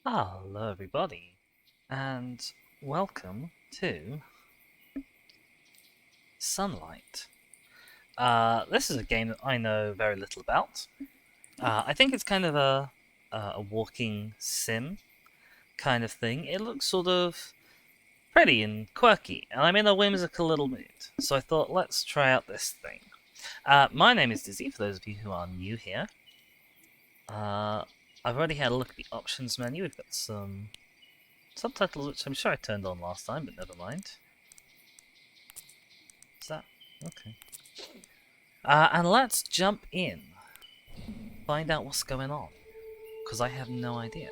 Hello, everybody, and welcome to Sunlight. This is a game that I know very little about. I think it's kind of a walking sim kind of thing. It looks sort of pretty and quirky, and I'm in a whimsical little mood. So I thought, let's try out this thing. My name is Dizzy, for those of you who are new here. I've already had a look at the options menu. We've got some subtitles, which I'm sure I turned on last time, but never mind. Is that okay? And let's jump in, find out what's going on, because I have no idea.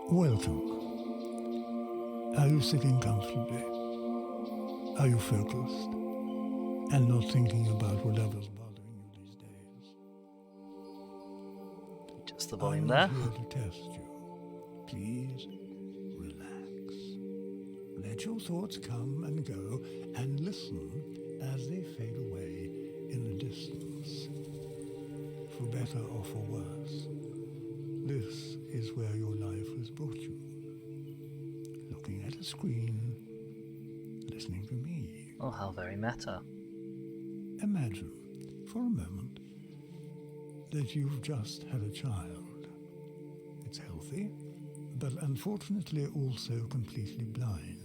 Welcome. Are you sitting comfortably? Are you focused and not thinking about whatever's bothering you these days? Just the volume I'm there. not here to test you. Please relax. Let your thoughts come and go and listen as they fade away in the distance. For better or for worse, this is where your life has brought you. Looking at a screen, listening to me. Oh, how very meta. Imagine, for a moment, that you've just had a child. It's healthy, but unfortunately also completely blind.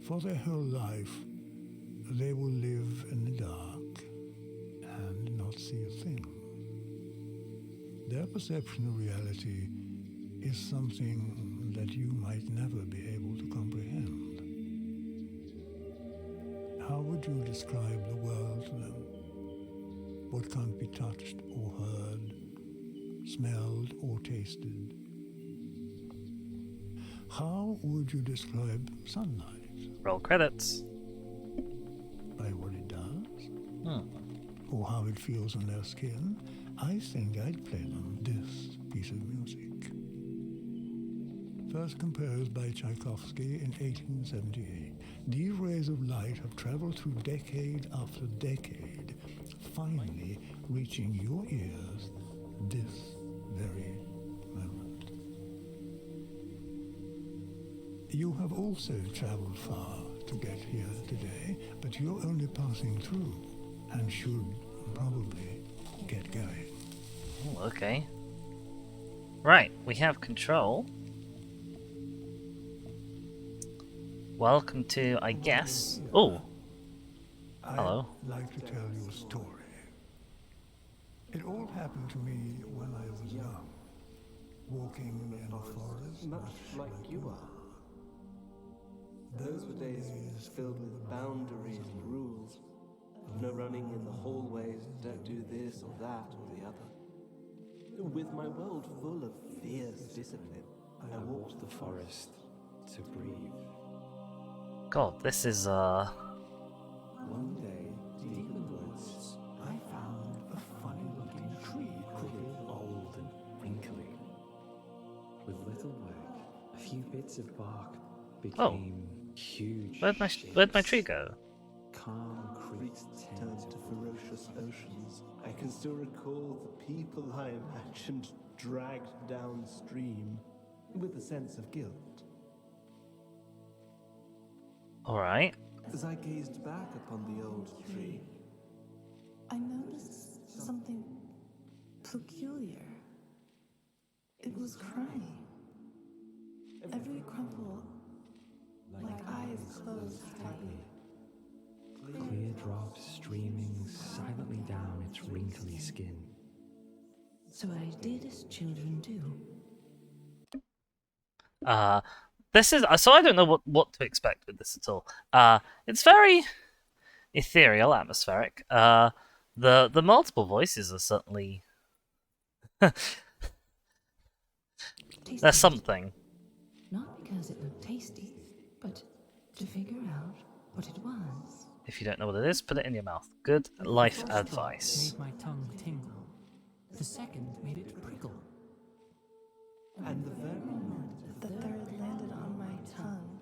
For their whole life, they will live in the dark and not see a thing. Their perception of reality is something that you might never be able to comprehend. How would you describe the world to them? What can't be touched or heard, smelled or tasted? How would you describe sunlight? Roll credits. By what it does? Hmm. Or how it feels on their skin? I think I'd play them this piece of music. First composed by Tchaikovsky in 1878, these rays of light have traveled through decade after decade, finally reaching your ears this very moment. You have also traveled far to get here today, but you're only passing through and should probably get going. Oh, okay. Right, we have control. Welcome to, I guess. Oh, hello. I'd like to tell you a story. It all happened to me when I was young, walking in a forest Much like you are. Those were days filled with boundaries and rules. No running in the hallways, don't do this or that or the other. With my world full of fierce discipline, I walked the forest to breathe. God, this is one day, deep in the woods, I found a funny-looking tree. Crooked, old, and wrinkly. With little work, a few bits of bark became huge. where'd my tree go? Calm creeks turned to ferocious oceans. I can still recall the people I imagined dragged downstream with a sense of guilt. Alright. As I gazed back upon the old tree, I noticed something peculiar. It was crying. Every crumple, like eyes closed tightly. clear drops streaming silently down its wrinkly skin. So I did as children do. This is so I don't know what to expect with this at all. It's very ethereal, atmospheric. The multiple voices are certainly there's something. Not because it looked tasty, but to figure out what it was. If you don't know what it is, put it in your mouth. Good life The first advice. drop made my tongue tingle. The second made it prickle. and the very moment The third landed on my tongue.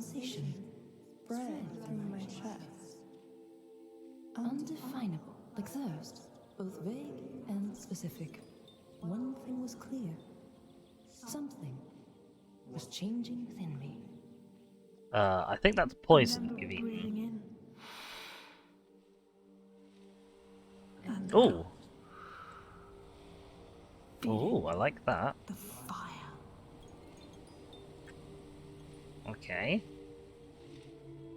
sensation Spread through my chest. undefinable, like thirst, both vague and specific. One thing was clear. Something was changing within me. I think that's poison you've eaten. Breathing in. And Oh, feeling oh, I like that. the fire. Okay.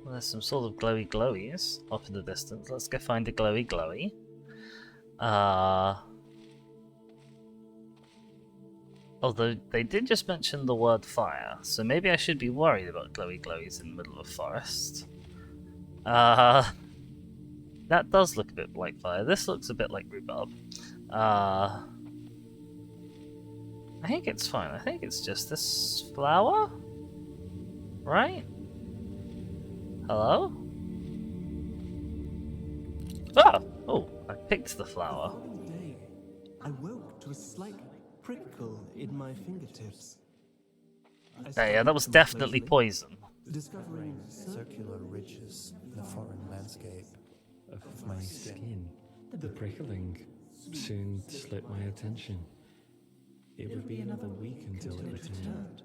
Well, there's some sort of glowy glowies off in the distance. Let's go find a glowy glowy. Although they did just mention the word fire, so maybe I should be worried about glowy glowies in the middle of a forest. That does look a bit like fire. This looks a bit like rhubarb. I think it's fine. I think it's just this flower? Right? Hello? Ah! Oh, I picked the flower. The following day, I woke to a slight prickle in my fingertips. Yeah, that was definitely poison. Discovering Circular ridges in a foreign landscape. Of my skin. The prickling soon slipped my attention. It would be another week until it returned.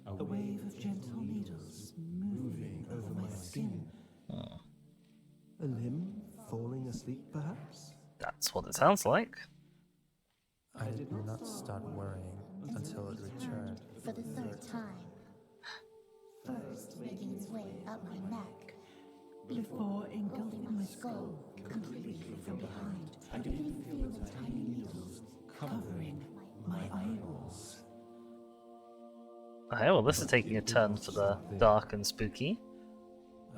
A wave of gentle needles moving over my skin. a limb falling asleep, perhaps? That's what it sounds like. I did not start worrying until it returned. For the third time. First making its way up my neck. Before engulfing my skull skull completely from behind, I could even feel the tiny needles covering my eyeballs. Okay, well this is taking a turn for the dark and spooky.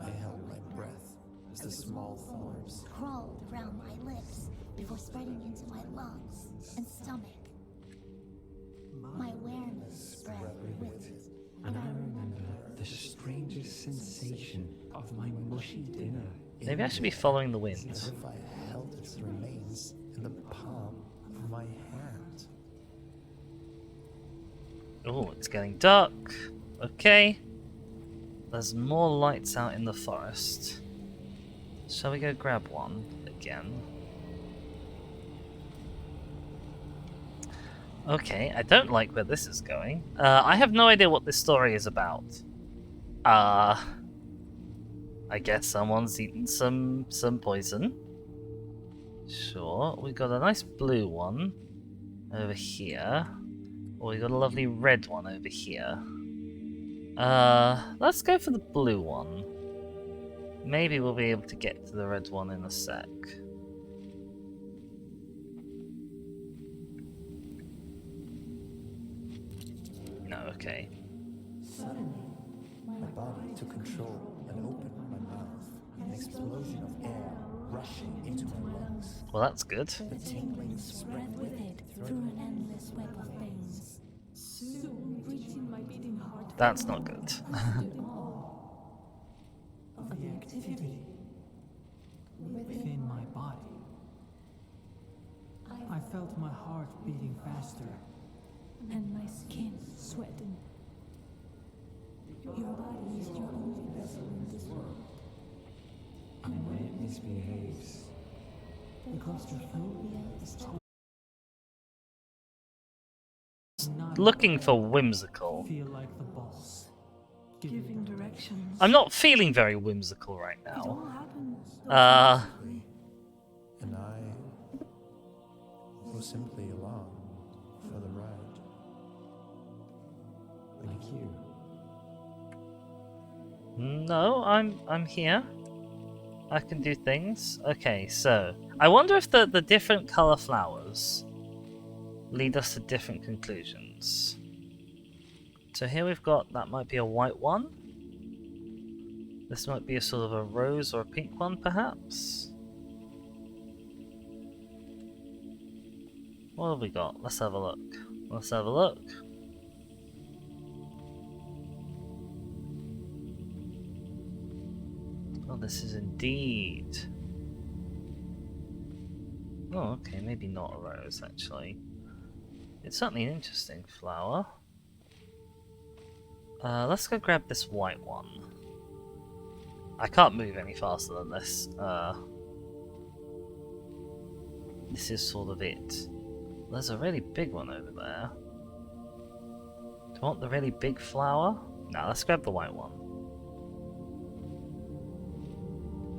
I held my breath as the small thorns Crawled around my lips before spreading into my lungs and stomach. My awareness spread with it. And I remember the strangest sensation of my mushy dinner. Maybe I should be following the wind. as if I held its remains in the palm of my hand. Oh, it's getting dark. Okay. There's more lights out in the forest. Shall we go grab one again? Okay, I don't like where this is going. I have no idea what this story is about. I guess someone's eaten some poison. Sure, we got a nice blue one over here. Or we got a lovely red one over here. Let's go for the blue one. Maybe we'll be able to get to the red one in a sec. No, okay. Suddenly, my body took control and opened my mouth. An explosion of air rushing into my lungs. Well, that's good. The tingling spread with it through an endless web of veins. Soon reaching my beating heart. That's not good. Stood in awe Of the activity within my body. I felt my heart beating faster. and my skin sweating. Your body is your only vessel in this world. And when it misbehaves, The claustrophobia is Not Looking for whimsical. feel like the boss. Giving directions. I'm not feeling very whimsical right It all now. happens. And I was simply along for the ride. like you. No, I'm here. I can do things. Okay, so I wonder if the different color flowers lead us to different conclusions. So here we've got, that might be a white one. This might be a sort of a rose or a pink one, perhaps. What have we got? Let's have a look. Let's have a look. Oh, this is indeed. Oh, okay, maybe not a rose, actually. It's certainly an interesting flower. Let's go grab this white one. I can't move any faster than this. This is sort of it. There's a really big one over there. Do I want the really big flower? No, let's grab the white one.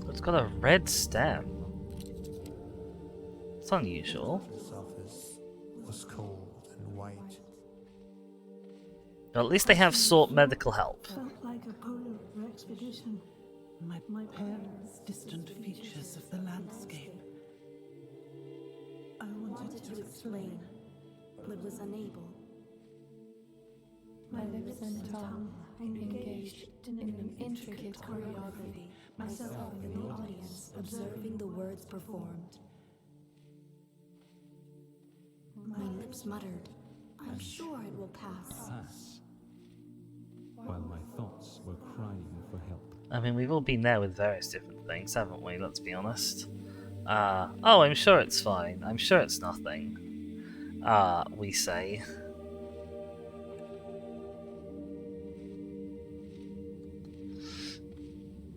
It's got a red stem. It's unusual. The office was cold and white. But at least they have sought medical help. Felt like a polar expedition. My parents, distant features of the landscape. I wanted to explain, but was unable. My lips and tongue engaged in an intricate choreography, myself in the audience, observing the words performed. My lips muttered, I'm sure it will pass. Pass. While my thoughts were crying for help. I mean, we've all been there with various different things, haven't we? Let's be honest. Oh, I'm sure it's fine. I'm sure it's nothing. We say.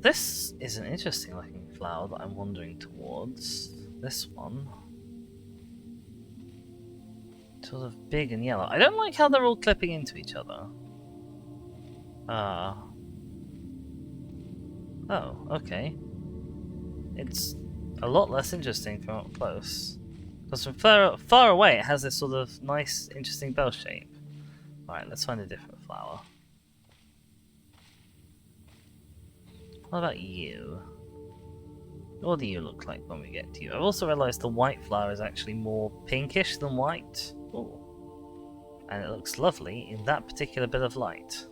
This is an interesting looking flower that I'm wandering towards. This one. Sort of big and yellow. I don't like how they're all clipping into each other. Oh, okay. It's a lot less interesting from up close. Because from far away it has this sort of nice, interesting bell shape. Alright, let's find a different flower. What about you? What do you look like when we get to you? I've also realised the white flower is actually more pinkish than white. Ooh. And it looks lovely in that particular bit of light.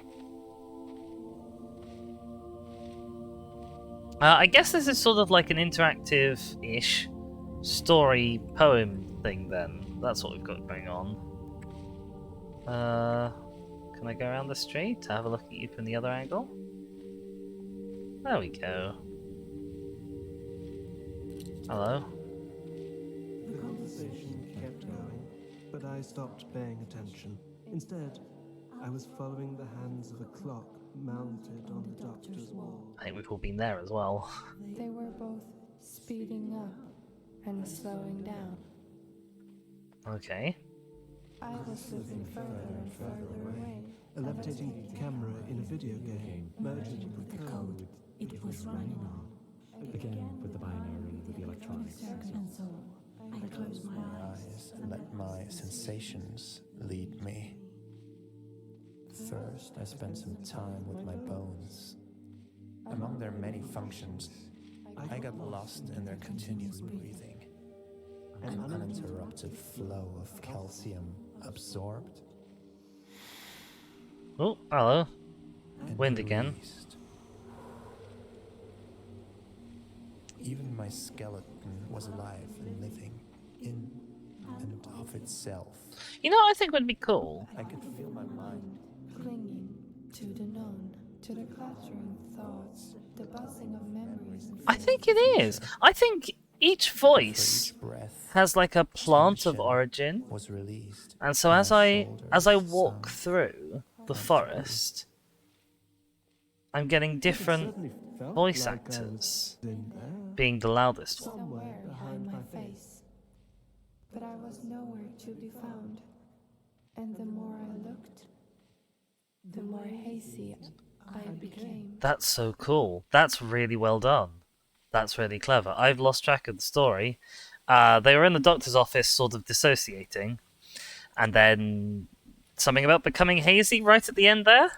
I guess this is sort of like an interactive-ish story poem thing then. That's what we've got going on. Can I go around the street to have a look at you from the other angle? There we go. Hello? The conversation kept going, but I stopped paying attention. Instead, I was following the hands of a clock mounted on the doctor's wall. I think we've all been there as well. They were both speeding up and slowing down. Okay. I was slipping further and further away. A levitating camera in a video game merged with the code It was running on. Again with the binary, with the electronics. And so I closed my eyes. And let my sensations lead me. First, I spent some time with my bones. Among their many functions, I got lost in their continuous breathing. An uninterrupted flow of calcium absorbed Oh, hello. and Wind again. released. Even my skeleton was alive and living in and of itself. You know what I think would be cool? I could feel my mind Clinging to the known, to the clattering thoughts, the buzzing of memories. I think it is. I think each for voice each breath has like a plant of tension origin. was released. And so My as I shoulders walk sunk. through the forest, I'm getting different Certainly felt voice like I was actors in there. being the loudest one. Somewhere behind my face. But I was nowhere to be found. And the more I looked, the more hazy I became. That's so cool. That's really well done. That's really clever. I've lost track of the story. They were in the doctor's office sort of dissociating, and then something about becoming hazy right at the end there.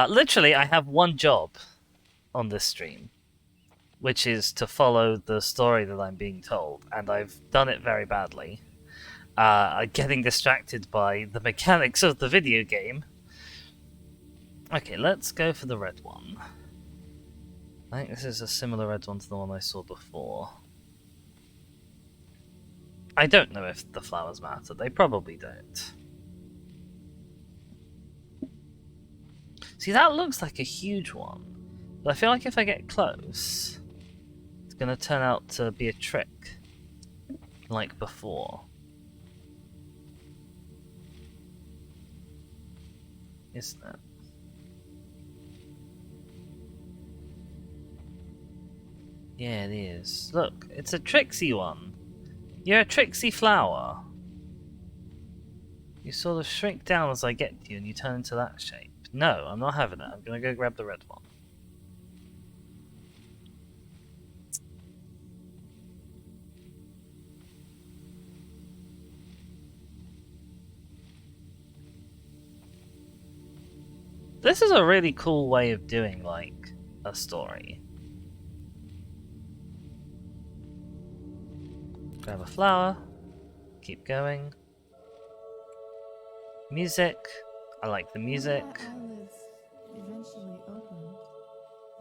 Literally, I have one job on this stream, which is to follow the story that I'm being told, and I've done it very badly. Getting distracted by the mechanics of the video game. Okay, let's go for the red one. I think this is a similar red one to the one I saw before. I don't know if the flowers matter. They probably don't. See, that looks like a huge one. But I feel like if I get close, it's going to turn out to be a trick. Like before. Isn't it? Yeah, it is. Look, it's a tricksy one. You're a tricksy flower. You sort of shrink down as I get to you and you turn into that shape. No, I'm not having it. I'm gonna go grab the red one. This is a really cool way of doing, like, a story. Grab a flower. Keep going. Music. I like the music. When my eyelids eventually opened,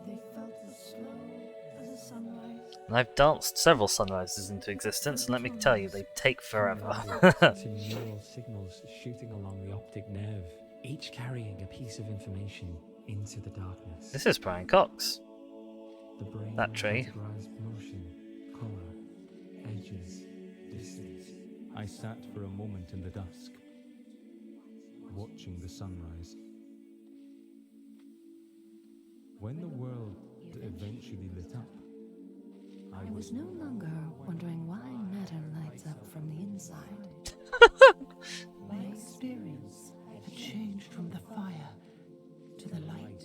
they felt as slow as a sunrise. And I've danced several sunrises into existence, and let me tell you, they take forever. Sensing neural signals shooting along the optic nerve, each carrying a piece of information into the darkness. This is Brian Cox. The brain That tree. categorized motion, color, edges, distance. I sat for a moment in the dusk, watching the sunrise. When the world eventually lit up, I was no longer wondering why matter lights up from the inside. My experience had changed from the fire to the light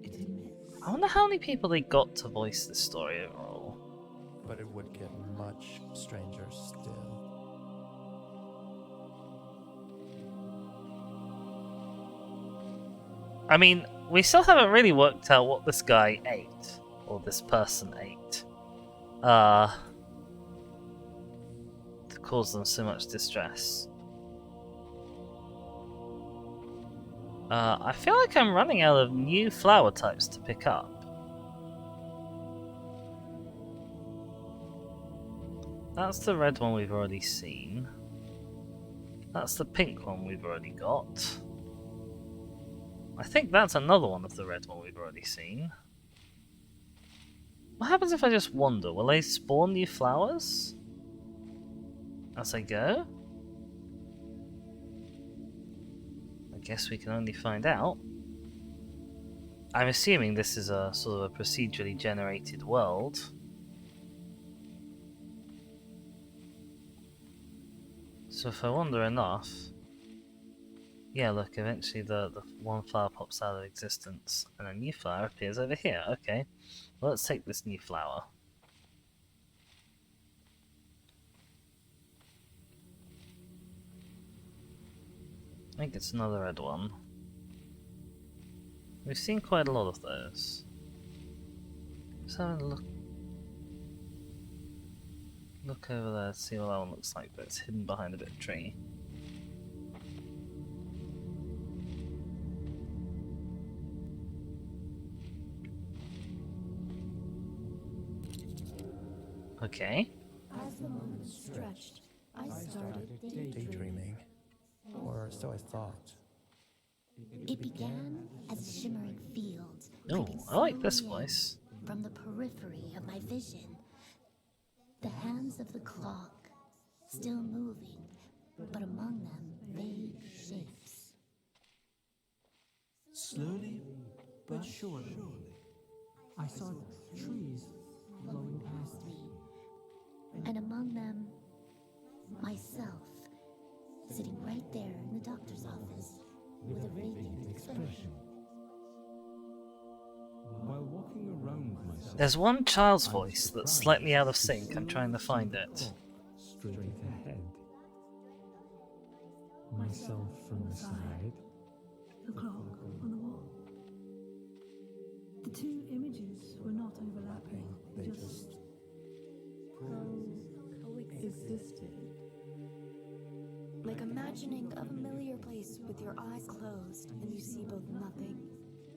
it emits. I wonder how many people they got to voice this story overall. But it would get much stranger still. I mean, we still haven't really worked out what this guy ate, or this person ate, to cause them so much distress. I feel like I'm running out of new flower types to pick up. That's the red one we've already seen. That's the pink one we've already got. I think that's another one of the red one we've already seen. What happens if I just wander? Will they spawn new flowers as I go? I guess we can only find out. I'm assuming this is a sort of a procedurally generated world. So if I wander enough... Yeah, look, eventually the one flower pops out of existence, and a new flower appears over here. Okay, well, let's take this new flower. I think it's another red one. We've seen quite a lot of those. Just having a look. Look over there, see what that one looks like, but it's hidden behind a bit of tree. Okay. As the moment stretched, I started daydreaming. Or so I thought. It began as a shimmering field. Oh, creeping I like this slowly in voice. From the periphery of my vision. The hands of the clock, still moving, but among them vague shapes. Slowly but surely, I saw trees blowing past me. And among them, myself, sitting right there in the doctor's office with a radiant expression. while walking around myself, There's one child's voice that's slightly out of sync. I'm trying to find it. straight ahead. Myself from the side, The clock on the wall. The two images were not overlapping. They just Existed. Like imagining a familiar place with your eyes closed and you see both nothing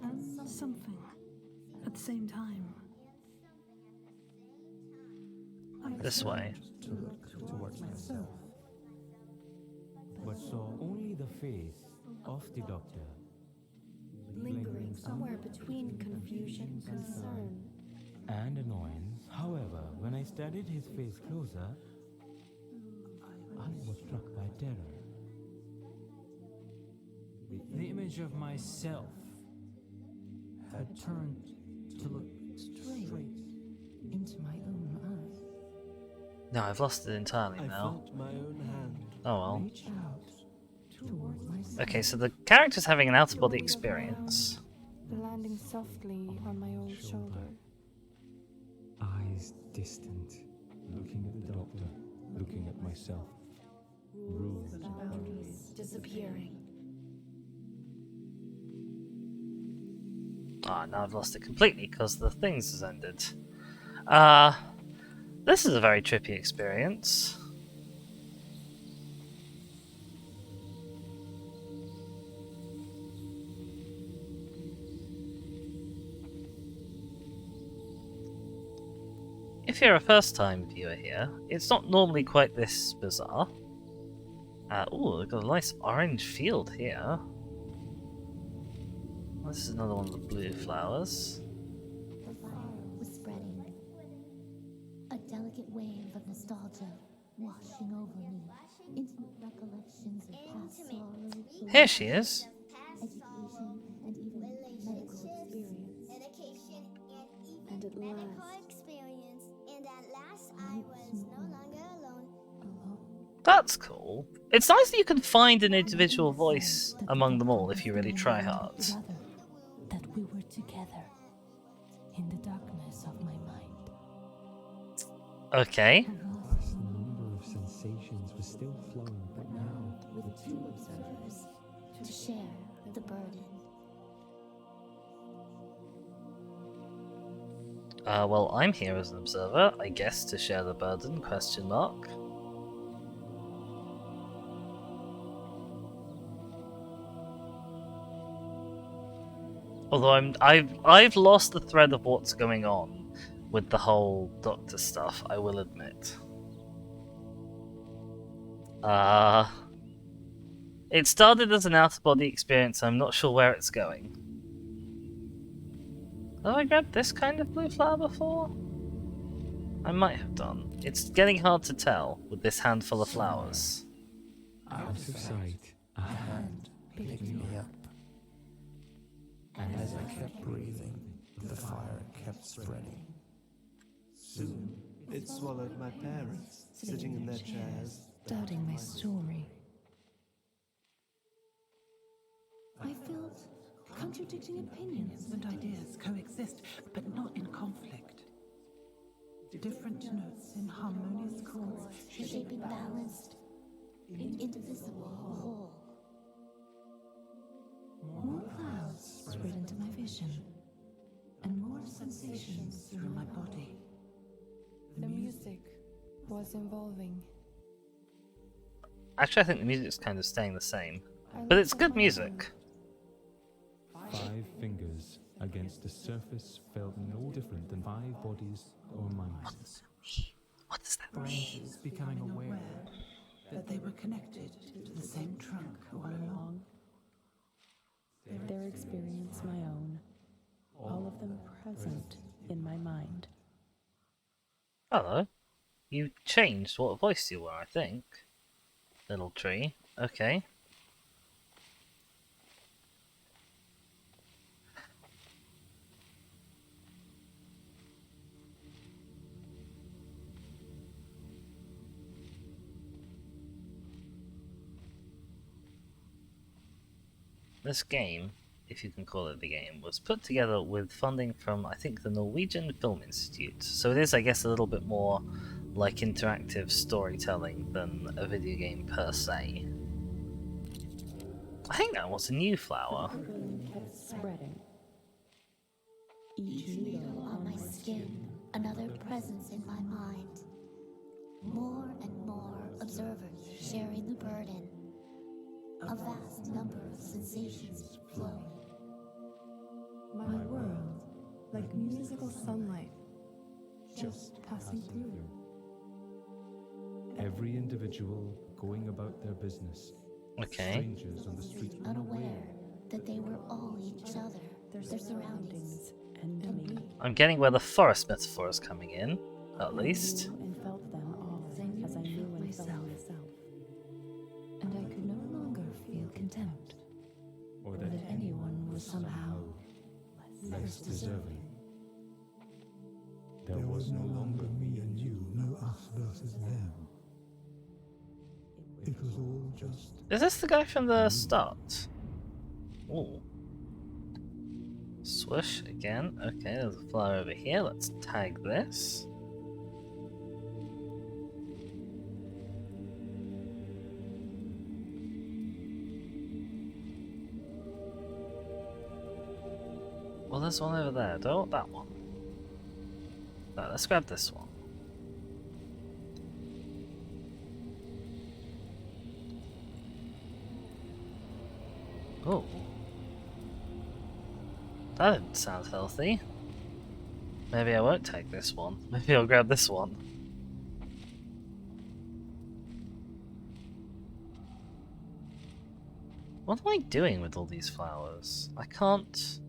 And something at the same time. This way. to look towards myself. but saw only the face of the doctor. lingering somewhere between confusion, concern. And annoyance. However, when I studied his face closer, I was struck by terror. The image of myself had turned to look straight into my own eyes. No, I've lost it entirely I now. felt my own hand. Oh well. Reach out toward myself. Okay, so the character's having an out-of-body experience. Landing softly on my old shoulder. Eyes distant, looking at the doctor, looking at myself. Rules and boundaries Disappearing. Ah, now I've lost it completely because the things has ended. This is a very trippy experience. If you're a first-time viewer here, it's not normally quite this bizarre. Ooh, we've got a nice orange field here. This is another one of the blue flowers. The fire was spreading. A delicate wave of nostalgia washing over me. Intimate recollections of past sorrow. Here she is. Education and even medical experience. And at last, I was no longer alone. That's cool. It's nice that you can find an individual voice among them all if you really try hard. Brother, that we were together in the darkness of my mind. Okay. Vast number of sensations were still flowing, but now With two observers to share the burden. Well, I'm here as an observer, I guess, to share the burden, question mark. Although I've lost the thread of what's going on with the whole doctor stuff, I will admit. It started as an out-of-body experience, I'm not sure where it's going. Have I grabbed this kind of blue flower before? I might have done. It's getting hard to tell with this handful of flowers. out of sight, a hand Picked me up. And as I kept breathing, the fire kept spreading. Soon, it swallowed my parents, sitting in their chairs. Doubting my story. I felt contradicting opinions and ideas coexist, but not in conflict. Different notes in harmonious chords Shaping balanced, indivisible whole. more clouds spread into my vision, and more sensations through my body. the music was evolving. Actually, I think the music's kind of staying the same. I But looked it's at good my music. 5 fingers against a surface felt no different than 5 bodies or minds. What does that mean? Branches becoming aware that they were connected to the same trunk all along. their experience my own, all of them present in my mind. Hello. You changed what voice you were, I think. Little tree. Okay. This game, if you can call it the game, was put together with funding from, I think, the Norwegian Film Institute. So it is, I guess, a little bit more like interactive storytelling than a video game per se. I think that was a new flower. Kept spreading. Each needle on my skin, another presence in my mind. More and more observers sharing the burden. A vast number of sensations flowing. My world, like musical sunlight, just passing through. Every individual going about their business. Okay. Strangers on the street Unaware that they were all each other, their surroundings, and me. I'm getting where the forest metaphor is coming in, at least. And felt them all as I knew and felt myself. And I could no longer feel contempt, or that anyone was somehow less deserving. There was no longer me and you, no us versus them. It was all just... Is this the guy from the start? Ooh. Swoosh again. Okay, there's a flower over here. Let's tag this. Well, there's one over there. Do I want that one? No, let's grab this one. Oh. That didn't sound healthy. Maybe I won't take this one. Maybe I'll grab this one. What am I doing with all these flowers? I can't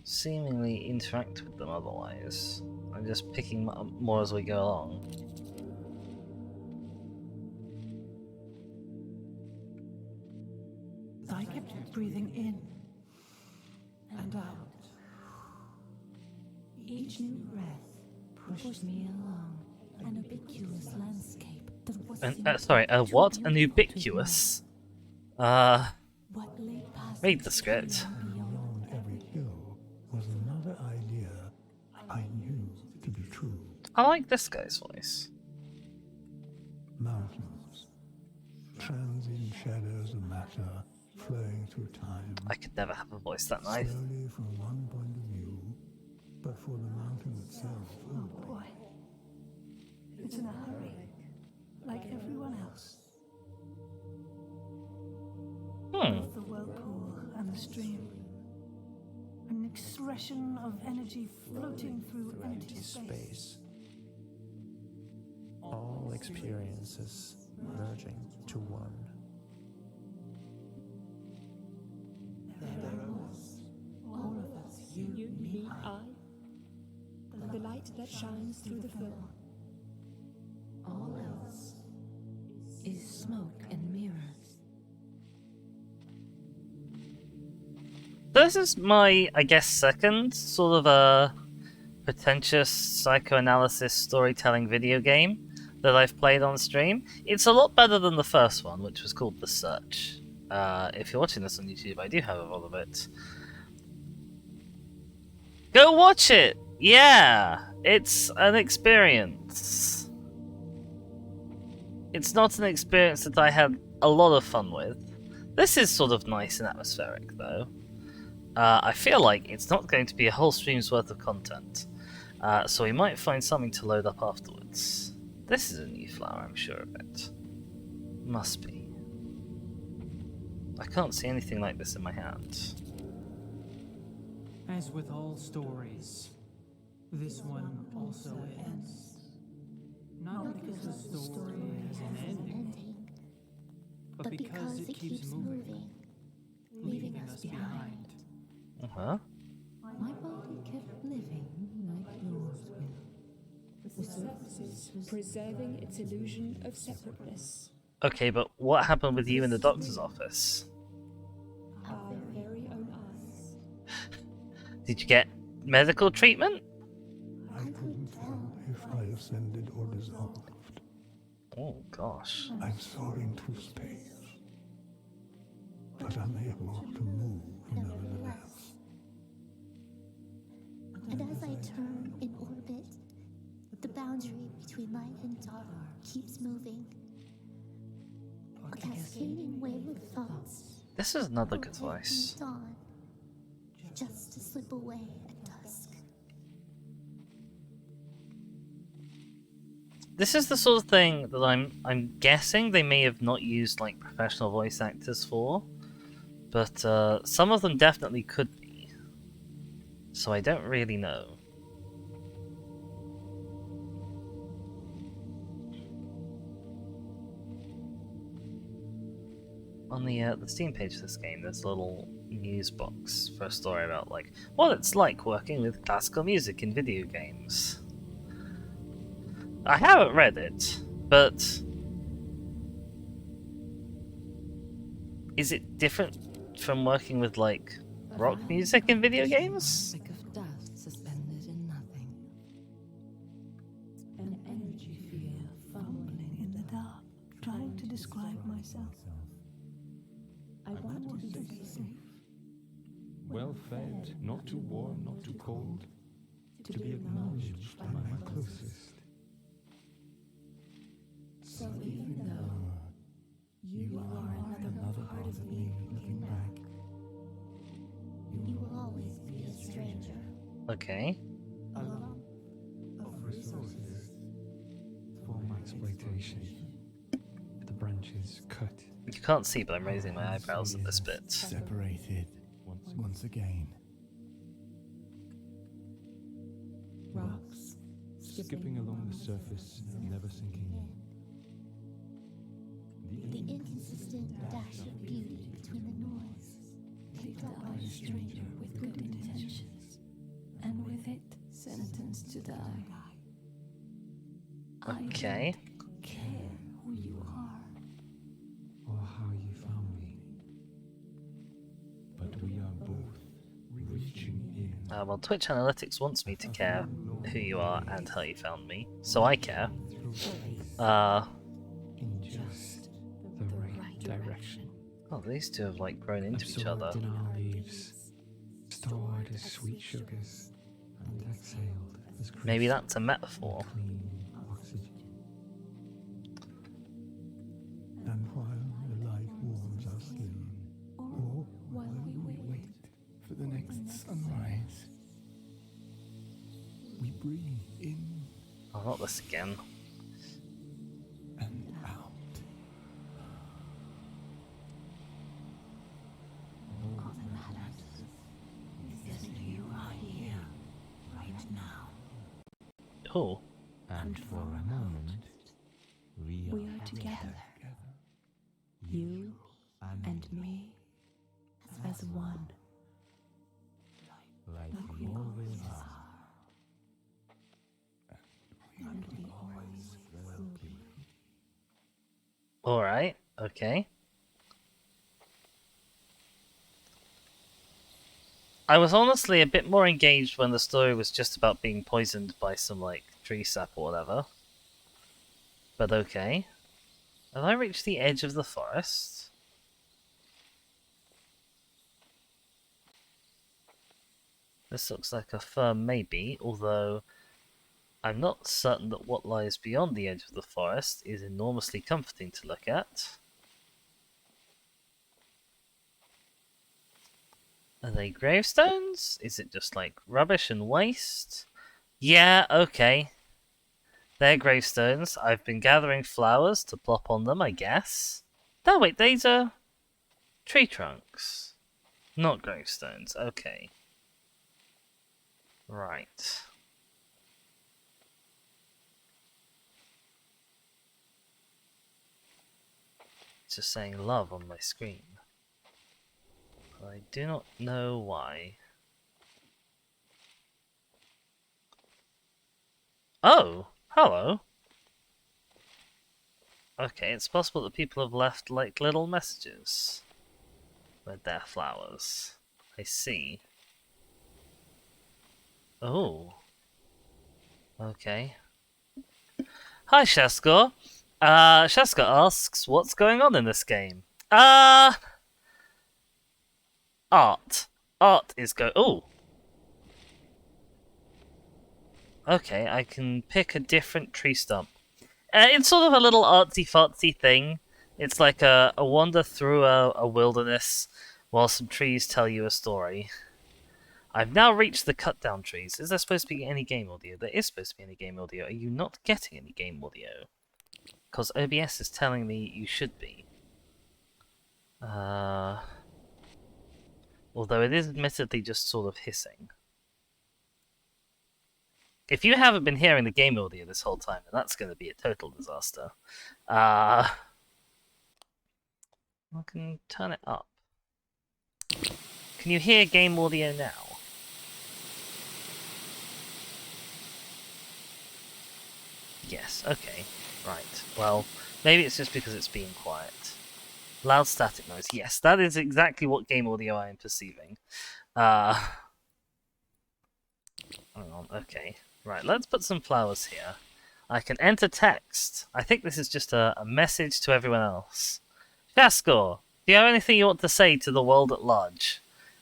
seemingly interact with them otherwise. I'm just picking up more as we go along. I kept breathing in and out. Each new breath pushed me along an ubiquitous landscape that was Sorry, what? An ubiquitous? Read the script. Beyond every hill was another idea I knew to be true. I like this guy's voice. Mountains, transient shadows of matter flowing through time. I could never have a voice that nice. Slowly from one point of view, but for the mountain itself. Oh boy. It's in a hurry. Like everyone else. Both the whirlpool and the stream. An expression of energy floating through empty space. All experiences merging to one. There are us. all of us, you, me, I. The light that shines through the film. All else is smoke and mirrors. This is my, I guess, second sort of a pretentious psychoanalysis storytelling video game that I've played on stream. It's a lot better than the first one, which was called The Search. If you're watching this on YouTube, I do have all of it. Go watch it! Yeah! It's an experience. It's not an experience that I had a lot of fun with. This is sort of nice and atmospheric, though. I feel like it's not going to be a whole stream's worth of content, so we might find something to load up afterwards. This is a new flower, I'm sure of it. Must be. I can't see anything like this in my hand. As with all stories, this one also ends. Not because the story has an ending, but because it keeps moving, leaving us behind. Uh-huh. My body kept living like yours will. The surface preserving its illusion of separateness. Okay, but what happened with you in the doctor's office? Our very own eyes. Did you get medical treatment? I couldn't tell if I ascended or dissolved. Oh, gosh. I'm soaring through space, but unable to move nevertheless. And as I turn in orbit, the boundary between light and dark keeps moving. A cascading wave of thoughts. This is another good voice. Dawn, just to slip away at dusk. This is the sort of thing that I'm guessing they may have not used like professional voice actors for, but some of them definitely could be. So I don't really know. On the Steam page of this game, there's a little news box for a story about like what it's like working with classical music in video games. I haven't read it, but is it different from working with like rock music in video games? Of dust suspended in nothing. fed, not too warm, not too cold, to be acknowledged by my closest. So even though you are another part of me looking back, you will always be a stranger. Okay. A lump of resources for my exploitation. The branches cut. You can't see, but I'm raising my eyebrows at this bit. Separated once again. Rocks Skipping along the surface, never sinking in. The inconsistent dash of beauty between the noise, picked up by a stranger with good intentions, and with it sentenced to die. Okay. I don't care who you are or how you found me, but we are both reaching in. Well, Twitch Analytics wants me to care who you are and how you found me, so I care. In just the right direction. Oh, these two have like grown into each other. Absorbed in our leaves, stored as sweet sugars, and exhaled as crisp Maybe that's a metaphor. clean oxygen. And while the light warms our skin, or while we wait for the next sunrise, we breathe in Oh, not this again. and out. all that matters is that you are here right now. Oh. And for a moment, we are together. You and me as one. like we always are. And we always will be. Alright, okay. I was honestly a bit more engaged when the story was just about being poisoned by some, like, tree sap or whatever. But okay. Have I reached the edge of the forest? This looks like a firm maybe, although I'm not certain that what lies beyond the edge of the forest is enormously comforting to look at. Are they gravestones? Is it just like rubbish and waste? Yeah, okay. They're gravestones. I've been gathering flowers to plop on them, I guess. No, wait, these are tree trunks. Not gravestones, okay. Right. It's just saying love on my screen. I do not know why. Oh, hello. Okay, it's possible that people have left like little messages with their flowers. I see. Oh. Okay. Hi, Shaskor. Shaskor asks, what's going on in this game? Art. Art is oh. Okay, I can pick a different tree stump. It's sort of a little artsy-fartsy thing. It's like a wander through a wilderness while some trees tell you a story. I've now reached the cut-down trees. Is there supposed to be any game audio? There is supposed to be any game audio. Are you not getting any game audio? Because OBS is telling me you should be. Although it is admittedly just sort of hissing. If you haven't been hearing the game audio this whole time, then that's going to be a total disaster. I can turn it up. Can you hear game audio now? Yes, okay. Right. Well, maybe it's just because it's being quiet. Loud static noise. Yes, that is exactly what game audio I am perceiving. Hang on, okay. Right, let's put some flowers here. I can enter text. I think this is just a message to everyone else. Shaskor, do you have anything you want to say to the world at large?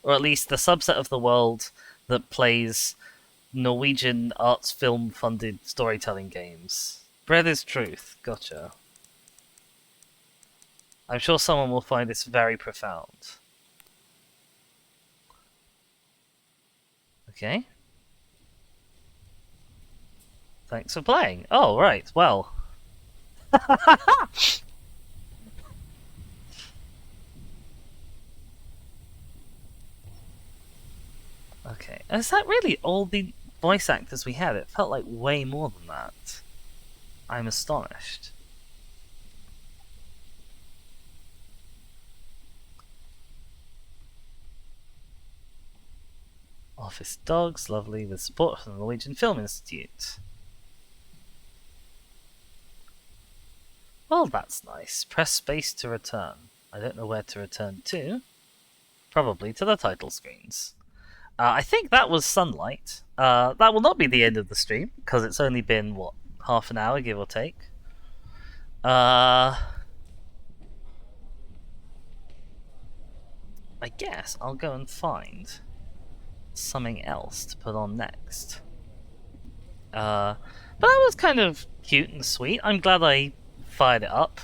or at least the subset of the world that plays Norwegian arts film funded storytelling games. Bread is truth. Gotcha. I'm sure someone will find this very profound. Okay. Thanks for playing. Oh, right. Well. Okay. Is that really all the voice actors we had? It felt like way more than that. I'm astonished. Office dogs, lovely, with support from the Norwegian Film Institute. Well, that's nice. Press space to return. I don't know where to return to. Probably to the title screens. I think that was Sunlight. That will not be the end of the stream, because it's only been, what, half an hour, give or take. I guess I'll go and find something else to put on next. But that was kind of cute and sweet. I'm glad I fired it up.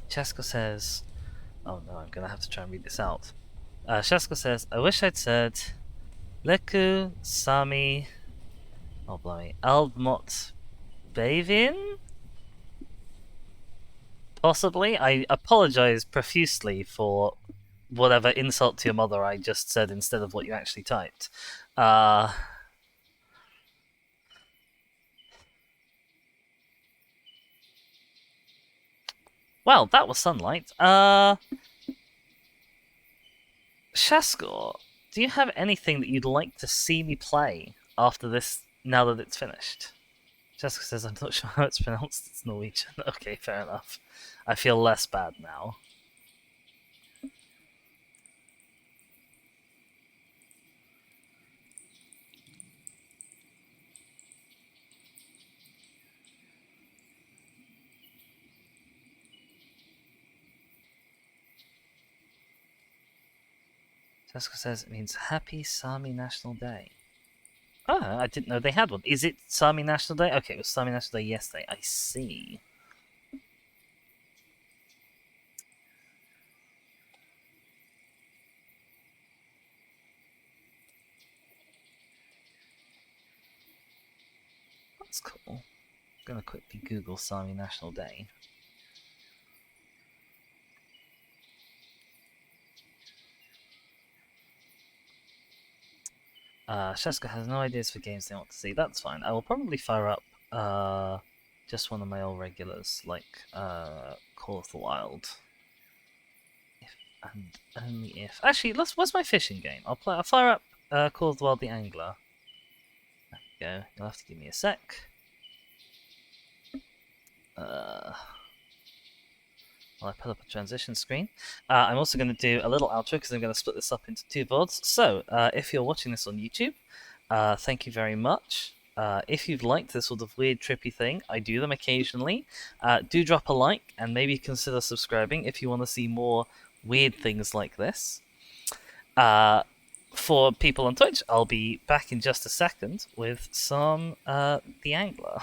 Cheska says... Oh no, I'm gonna have to try and read this out. Cheska says, I wish I'd said... Leku, Sami... Oh blimey. Aldmot... Bavin? Possibly. I apologize profusely for whatever insult to your mother I just said instead of what you actually typed. Well, that was Sunlight. Shaskor, do you have anything that you'd like to see me play after this, now that it's finished? Jessica says, I'm not sure how it's pronounced, it's Norwegian. Okay, fair enough. I feel less bad now. Jessica says it means Happy Sami National Day. Oh, I didn't know they had one. Is it Sami National Day? Okay, it was Sami National Day yesterday. I see. That's cool. I'm gonna quickly Google Sami National Day. Sheska has no ideas for games they want to see. That's fine. I will probably fire up just one of my old regulars, like Call of the Wild. If and only if. Actually, what's my fishing game? I'll fire up Call of the Wild the Angler. There we go. You'll have to give me a sec. While I put up a transition screen. I'm also going to do a little outro because I'm going to split this up into two VODs. So, if you're watching this on YouTube, thank you very much. If you've liked this sort of weird, trippy thing, I do them occasionally. Do drop a like and maybe consider subscribing if you want to see more weird things like this. For people on Twitch, I'll be back in just a second with some The Angler.